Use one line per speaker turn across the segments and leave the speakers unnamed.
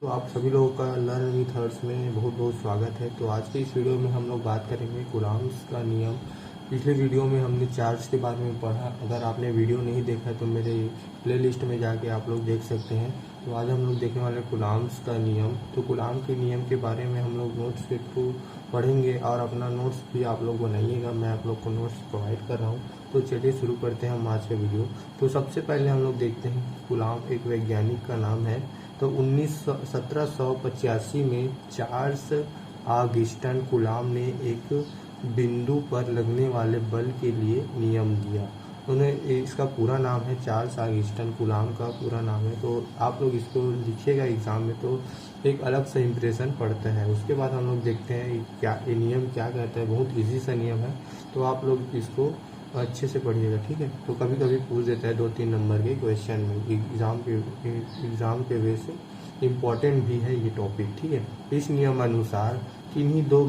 तो आप सभी लोगों का लर्न विथ हर्ष में बहुत बहुत स्वागत है। तो आज के इस वीडियो में हम लोग बात करेंगे कूलॉम्स का नियम। पिछले वीडियो में हमने चार्ज के बारे में पढ़ा। अगर आपने वीडियो नहीं देखा है तो मेरे प्लेलिस्ट में जाके आप लोग देख सकते हैं। तो आज हम लोग देखने वाले कूलॉम्स का नियम। तो कूलॉम के नियम के बारे में हम लोग नोट्स के थ्रू पढ़ेंगे और अपना नोट्स भी आप लोग बनाइएगा। मैं आप लोग को नोट्स प्रोवाइड कर रहा हूँ। तो चलिए शुरू करते हैं हम आज का वीडियो। तो सबसे पहले हम लोग देखते हैं कूलॉम एक वैज्ञानिक का नाम है। तो 1785 में चार्ल्स ऑगस्टिन कूलॉम ने एक बिंदु पर लगने वाले बल के लिए नियम दिया। उन्हें इसका पूरा नाम है चार्ल्स ऑगस्टिन कूलॉम का पूरा नाम है। तो आप लोग इसको लिखिएगा एग्जाम में तो एक अलग सा इम्प्रेशन पड़ता है। उसके बाद हम लोग देखते हैं क्या ये नियम क्या कहता है। बहुत इजी सा नियम है, तो आप लोग इसको अच्छे से पढ़िएगा, ठीक है। तो कभी कभी पूछ देता है 2-3 नंबर के क्वेश्चन में एग्जाम के वे से इम्पॉर्टेंट भी है ये टॉपिक, ठीक है। इस नियम अनुसार किन्हीं दो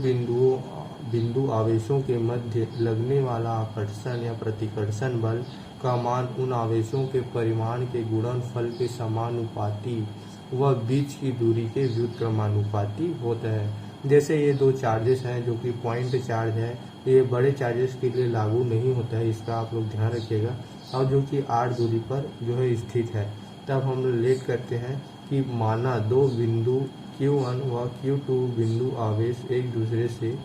बिंदु आवेशों के मध्य लगने वाला आकर्षण या प्रतिकर्षण बल का मान उन आवेशों के परिमाण के गुणनफल के समानुपाती व बीच की दूरी के व्युत्क्रमानुपाती होता है। जैसे ये दो चार्जेस हैं जो कि पॉइंट चार्ज है, ये बड़े चार्जेस के लिए लागू नहीं होता है, इसका आप लोग ध्यान रखिएगा। और जो कि r दूरी पर जो है स्थित है, तब हम रिलेट करते हैं कि माना दो बिंदु Q1 व Q2 बिंदु आवेश एक दूसरे से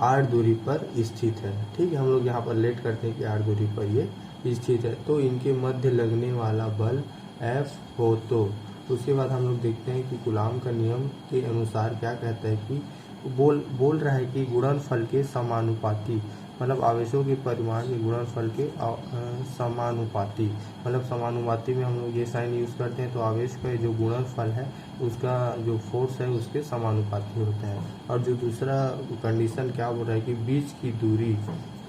r दूरी पर स्थित है, ठीक है। हम लोग यहाँ पर रिलेट करते हैं कि r दूरी पर ये स्थित है, तो इनके मध्य लगने वाला बल F हो। तो उसके बाद हम लोग देखते हैं कि कूलॉम का नियम के अनुसार क्या कहता है कि बोल रहा है कि गुणनफल के समानुपाती, मतलब आवेशों के परिमाण के गुणनफल के समानुपाती, मतलब समानुपाती में हम लोग ये साइन यूज करते हैं। तो आवेश का जो गुणनफल है उसका जो फोर्स है उसके समानुपाती होता है। और जो दूसरा कंडीशन क्या बोल रहा है कि बीच की दूरी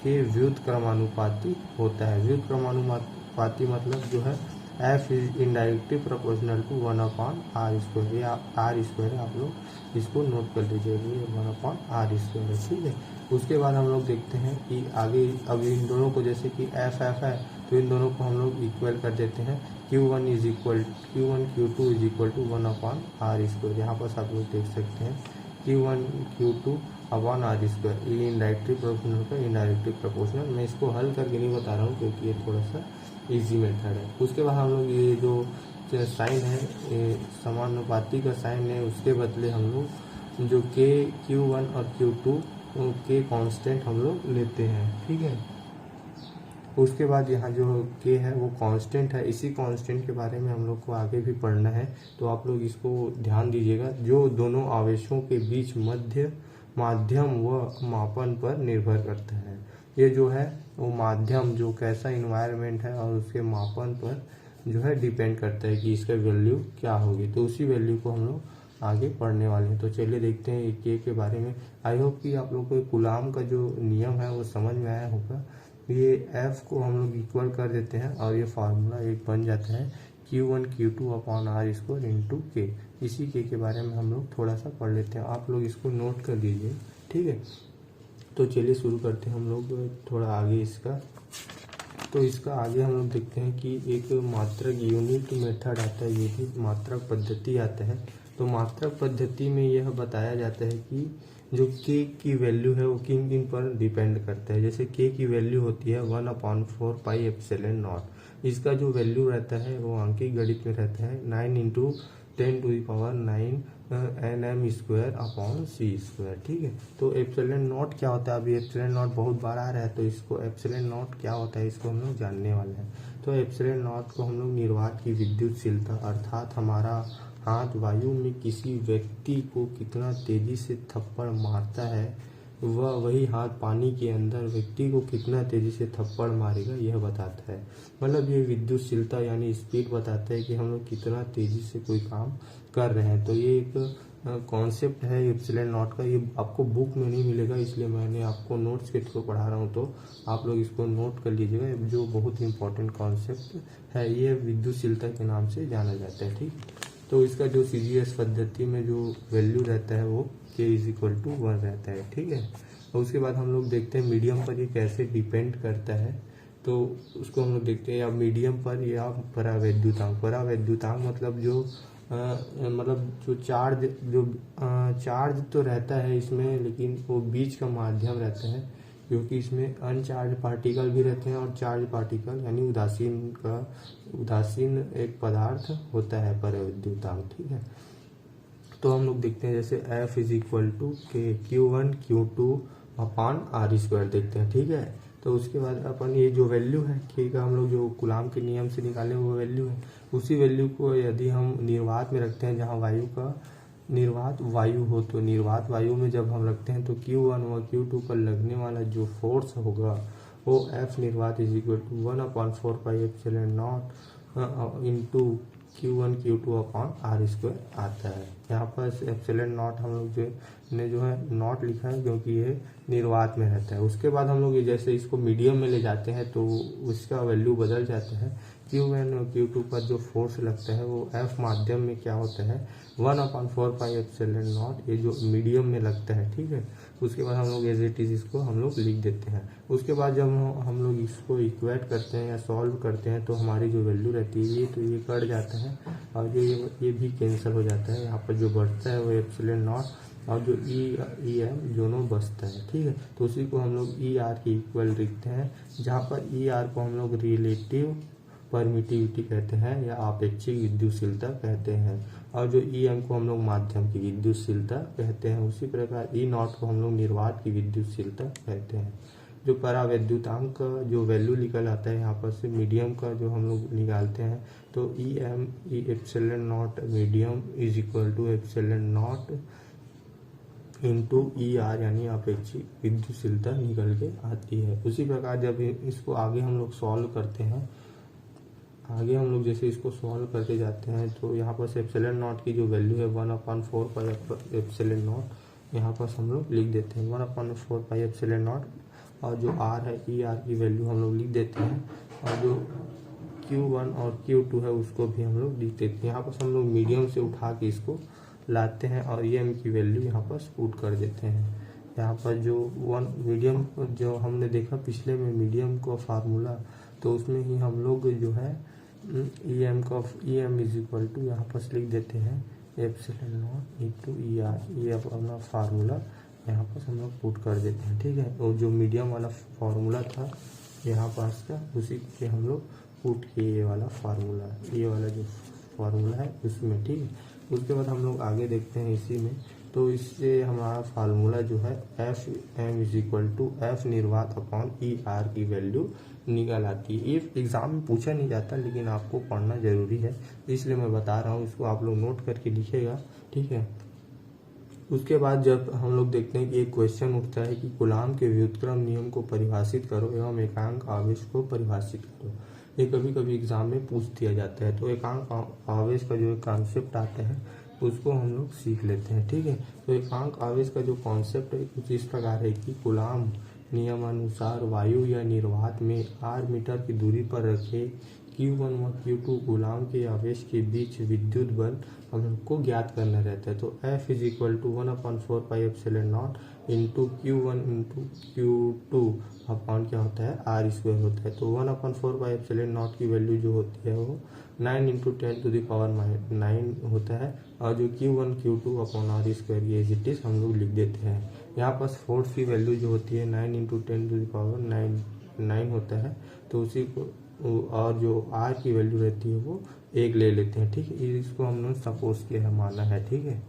के व्युत्क्रमानुपाती होता है। व्युत्क्रमानुपाती मतलब जो है F is indirectly proportional to 1/r²। ये r² है, आप लोग इसको नोट कर लीजिएगा, ये 1/r² है, ठीक है। उसके बाद हम लोग देखते हैं कि आगे अब इन दोनों को, जैसे कि F है तो इन दोनों को हम लोग इक्वल कर देते हैं। Q1 Q2 is equal to 1/r²। यहाँ पर आप लोग देख सकते हैं Q1 Q2 अपॉन r²। ये इनडायरेक्टली प्रोपोर्शनल का इनडायरेक्टली प्रोपोर्शनल। मैं इसको हल करके नहीं बता रहा हूँ क्योंकि ये थोड़ा सा इजी मेथड है। उसके बाद हम लोग ये जो साइन है, समानुपाती का साइन है, उसके बदले हम लोग जो Q1 और Q2 के कांस्टेंट हम लोग लेते हैं, ठीक है। उसके बाद यहाँ जो K है वो कांस्टेंट है। इसी कांस्टेंट के बारे में हम लोग को आगे भी पढ़ना है, तो आप लोग इसको ध्यान दीजिएगा। जो दोनों आवेशों के बीच माध्यम व मापन पर निर्भर करता है। ये जो है वो माध्यम जो कैसा इन्वायरमेंट है और उसके मापन पर जो है डिपेंड करता है कि इसका वैल्यू क्या होगी। तो उसी वैल्यू को हम लोग आगे पढ़ने वाले हैं। तो चलिए देखते हैं K के बारे में। आई होप कि आप लोग को कूलॉम का जो नियम है वो समझ में आया होगा। ये F को हम लोग इक्वल कर देते हैं और ये फार्मूला एक बन जाता है Q1 Q2 upon r² into K। इसी K के बारे में हम लोग थोड़ा सा पढ़ लेते हैं, आप लोग इसको नोट कर लीजिए, ठीक है। तो चलिए शुरू करते हैं हम लोग थोड़ा आगे इसका। तो इसका आगे हम लोग देखते हैं कि एक मात्रक यूनिट मेथड आता है, ये भी मात्रक पद्धति आता है। तो मात्रक पद्धति में यह बताया जाता है कि जो K की वैल्यू है वो किन किन पर डिपेंड करता है। जैसे K की वैल्यू होती है 1/4 पाई एप्सिलॉन नॉट। इसका जो वैल्यू रहता है वो अंकीय गणित में रहता है 9 × 10⁹ nm² अपॉन c², ठीक है। तो एप्सिलॉन नॉट क्या होता है, अभी एप्सिलॉन नॉट बहुत बार आ रहा है, तो इसको एप्सिलॉन नॉट क्या होता है इसको हम लोग जानने वाले हैं। तो एप्सिलॉन नॉट को हम लोग निर्वात की विद्युतशीलता, अर्थात हमारा हाथ वायु में किसी व्यक्ति को कितना तेजी से थप्पड़ मारता है वह वही हाथ पानी के अंदर व्यक्ति को कितना तेजी से थप्पड़ मारेगा यह बताता है। मतलब ये विद्युतशीलता यानी स्पीड बताता है कि हम लोग कितना तेजी से कोई काम कर रहे हैं। तो ये एक कॉन्सेप्ट है एप्सिलॉन नॉट का। ये आपको बुक में नहीं मिलेगा, इसलिए मैंने आपको नोट्स के थ्रू पढ़ा रहा हूँ, तो आप लोग इसको नोट कर लीजिएगा। जो बहुत इंपॉर्टेंट कॉन्सेप्ट है, ये विद्युतशीलता के नाम से जाना जाता है, ठीक। तो इसका जो CGS पद्धति में जो वैल्यू रहता है वो K = 1 रहता है, ठीक है। और उसके बाद हम लोग देखते हैं मीडियम पर ये कैसे डिपेंड करता है। तो उसको हम लोग देखते हैं, या मीडियम पर या परावैद्युतांक। परावैद्युतांक मतलब जो मतलब जो चार्ज तो रहता है इसमें, लेकिन वो बीच का माध्यम रहता है, क्योंकि इसमें अनचार्ज पार्टिकल भी रहते हैं और चार्ज पार्टिकल यानी उदासीन एक पदार्थ होता है परावैद्युतांक। ठीक है, तो हम लोग देखते हैं जैसे F इज इक्वल टू के Q1 Q2 upon R square देखते हैं। ठीक है, तो उसके बाद अपन ये जो वैल्यू है के का हम लोग जो कूलाम के नियम से निकाले वो वैल्यू है, उसी वैल्यू को यदि हम निर्वात में रखते हैं, जहाँ वायु का निर्वात वायु हो, तो निर्वात वायु में जब हम रखते हैं तो Q1 व Q2 पर लगने वाला जो फोर्स होगा वो F निर्वात is equal to 1/4πε0 into Q1 Q2 upon are square आता है। यहाँ पर एप्सिलॉन नॉट हम लोग जो है नॉट लिखा है क्योंकि ये निर्वात में रहता है। उसके बाद हम लोग ये जैसे इसको मीडियम में ले जाते हैं तो उसका वैल्यू बदल जाता है। Q1 और Q2 पर जो फोर्स लगता है वो F माध्यम में क्या होता है 1/4πε0, ये जो मीडियम में लगता है। ठीक है, उसके बाद हम लोग एज इट इज इसको हम लोग लिख देते हैं। उसके बाद जब हम लोग इसको इक्वेट करते हैं या सॉल्व करते हैं तो हमारी जो वैल्यू रहती है ये तो ये कट जाता है और जो ये भी कैंसिल हो जाता है। यहाँ पर जो बढ़ता है वो एप्सिलॉन नॉट और जो ई एम दोनों बचता है। ठीक है, तो उसी को हम लोग ई आर के इक्वल लिखते हैं, जहाँ पर ई आर को हम लोग रिलेटिव परमिटिविटी कहते हैं या आपेक्षिक विद्युतशीलता कहते हैं, और जो ई एम को हम लोग माध्यम की विद्युतशीलता कहते हैं। उसी प्रकार ई नॉट को हम लोग निर्वात की विद्युतशीलता कहते हैं। जो परावैद्युतांक का जो वैल्यू निकल आता है यहाँ पर से मीडियम का जो हम लोग निकालते हैं, तो E M E epsilon naught medium is equal to epsilon naught into E R यानी अपेक्षित विद्युतशीलता निकल के आती है। उसी प्रकार जब इसको आगे हम लोग सॉल्व करते हैं, आगे हम लोग जैसे इसको सॉल्व करते जाते हैं तो यहाँ पर एप्सिलॉन नॉट की जो वैल्यू है 1/4πε0 यहाँ पर हम लोग लिख देते हैं 1/4πε0, और जो आर है ई आर की वैल्यू हम लोग लिख देते हैं, और जो Q1 और Q2 है उसको भी हम लोग लिख देते हैं। यहाँ पर हम लोग मीडियम से उठा के इसको लाते हैं और ई एम की वैल्यू यहाँ पर पुट कर देते हैं। यहाँ पर जो मीडियम जो हमने देखा पिछले में मीडियम का फार्मूला, तो उसमें ही हम लोग जो है E M is equal to यहाँ पर लिख देते हैं epsilon naught into E R, ये अपना फार्मूला यहाँ पर हम लोग पुट कर देते हैं। ठीक है, और जो मीडियम वाला फार्मूला था यहाँ पास का उसी के हम लोग पुट किए ये वाला फार्मूला, ये वाला जो फार्मूला है उसमें। ठीक है, उसके बाद हम लोग आगे देखते हैं इसी में, तो इससे हमारा फार्मूला जो है F M is equal to F निर्वात अपॉन ई आर की वैल्यू निकल आती है। ये एग्जाम में पूछा नहीं जाता लेकिन आपको पढ़ना जरूरी है, इसलिए मैं बता रहा हूँ, इसको आप लोग नोट करके लिखेगा। ठीक है, उसके बाद जब हम लोग देखते हैं कि एक क्वेश्चन उठता है कि कूलाम के व्युत्क्रम नियम को परिभाषित करो एवं एकांक आवेश को परिभाषित करो, ये कभी कभी एग्जाम में पूछ दिया जाता है। तो एकांक आवेश का जो कॉन्सेप्ट आता है उसको हम लोग सीख लेते हैं। ठीक है, तो एकांक आवेश का जो कॉन्सेप्ट है कुछ इस प्रकार है कि कूलाम नियमानुसार वायु या निर्वात में r मीटर की दूरी पर रखे Q1 व Q2 कूलाम के आवेश के बीच विद्युत बल हम लोग को ज्ञात करना रहता है। तो F is equal to 1/4πε0 into Q1 into Q2 upon क्या होता है आर स्क्वायर होता है। तो 1/4πε0 की वैल्यू जो होती है वो 9 × 10⁻9 होता है, और जो Q1 Q2 upon are square ये एज इट इज हम लोग लिख देते हैं। यहाँ पर फोर्स की वैल्यू जो होती है 9 × 10⁻9 होता है, तो उसी को और जो आर की वैल्यू रहती है वो 1 ले लेते हैं। ठीक है, इसको हमने सपोज किया है, माना है। ठीक है,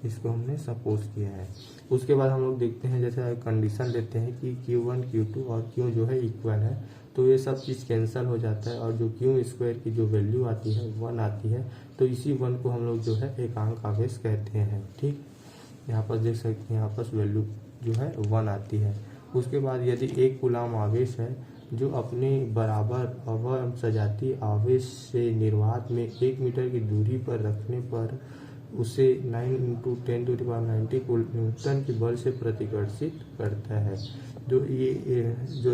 इसको हमने सपोज किया है। उसके बाद हम लोग देखते हैं जैसे कंडीशन लेते हैं कि Q1 Q2 और Q जो है इक्वल है, तो ये सब चीज़ कैंसिल हो जाता है और जो Q स्क्वायर की जो वैल्यू आती है 1 आती है, तो इसी 1 को हम लोग जो है एकांक आवेश कहते हैं। ठीक, यहाँ पर देख सकते हैं यहाँ पर वैल्यू जो है 1 आती है। उसके बाद यदि एक कूलाम आवेश है जो अपने बराबर अवयव सजातीय आवेश से निर्वात में 1 मीटर की दूरी पर रखने पर उसे 9 × 10⁻90 न्यूटन के बल से प्रतिकर्षित करता है। जो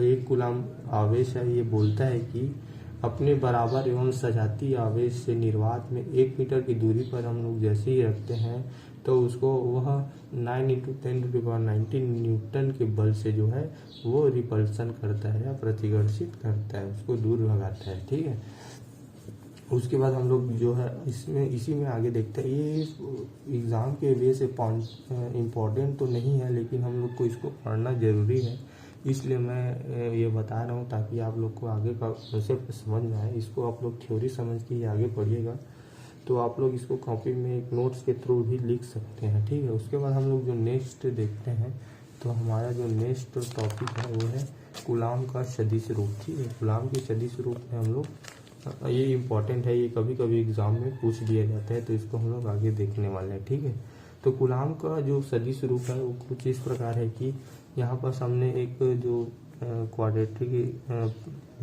एक कूलाम आवेश है ये बोलता है कि अपने बराबर एवं सजातीय आवेश से निर्वात में 1 मीटर की दूरी पर हम लोग जैसे ही रखते हैं तो उसको वह 9 × 10⁻90 न्यूटन के बल से जो है वो रिपल्सन करता है या प्रतिकर्षित करता है, उसको दूर भगाता है। ठीक है, उसके बाद हम लोग जो है इसमें इसी में आगे देखते हैं। ये एग्ज़ाम के वे से इम्पोर्टेंट तो नहीं है, लेकिन हम लोग को इसको पढ़ना ज़रूरी है, इसलिए मैं ये बता रहा हूँ ताकि आप लोग को आगे का कॉन्सेप्ट समझ में आए। इसको आप लोग थ्योरी समझ के ही आगे पढ़िएगा, तो आप लोग इसको कॉपी में एक नोट्स के थ्रू भी लिख सकते हैं, ठीक है। उसके बाद हम लोग जो नेक्स्ट देखते हैं, तो हमारा जो नेक्स्ट टॉपिक है वो है कूलाम का सदिश रूप, ठीक है। कूलाम के सदिश रूप में हम लोग, ये इम्पॉर्टेंट है, ये कभी कभी एग्ज़ाम में पूछ दिया जाता है, तो इसको हम लोग आगे देखने वाले हैं, ठीक है। तो कूलाम का जो सदिश रूप है वो कुछ इस प्रकार है कि यहाँ पर हमने एक जो क्वाड्रेटिक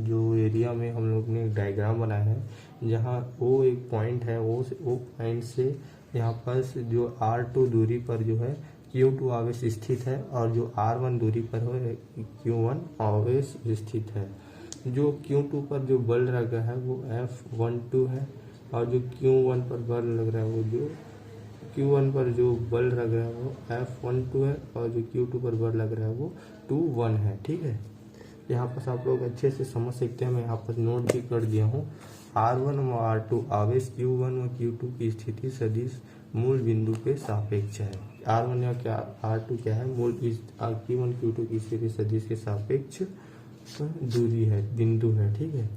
जो एरिया में हम लोग ने एक डायग्राम बनाया है, जहाँ वो एक पॉइंट है, वो पॉइंट से यहाँ पर जो R2 दूरी पर जो है Q2 आवेश स्थित है, और जो R1 दूरी पर है Q1 आवेश स्थित है। जो Q2 पर जो बल लग रहा है वो F12 है, और जो Q1 पर बल लग रहा है वो जो Q1 पर जो बल लग रहा है वो F12 है, और जो Q2 पर बल लग रहा है वो 21 है, ठीक है। यहाँ पर आप लोग अच्छे से समझ सकते हैं, मैं यहाँ पर नोट भी कर दिया हूँ। R1 और R2 आवेश Q1 और Q2 की स्थिति सदिश मूल बिंदु के सापेक्ष है। R1 या क्या R2 क्या है, मूल Q1 Q2 की स्थिति सदिश के सापेक्ष दूरी है, बिंदु है, ठीक है।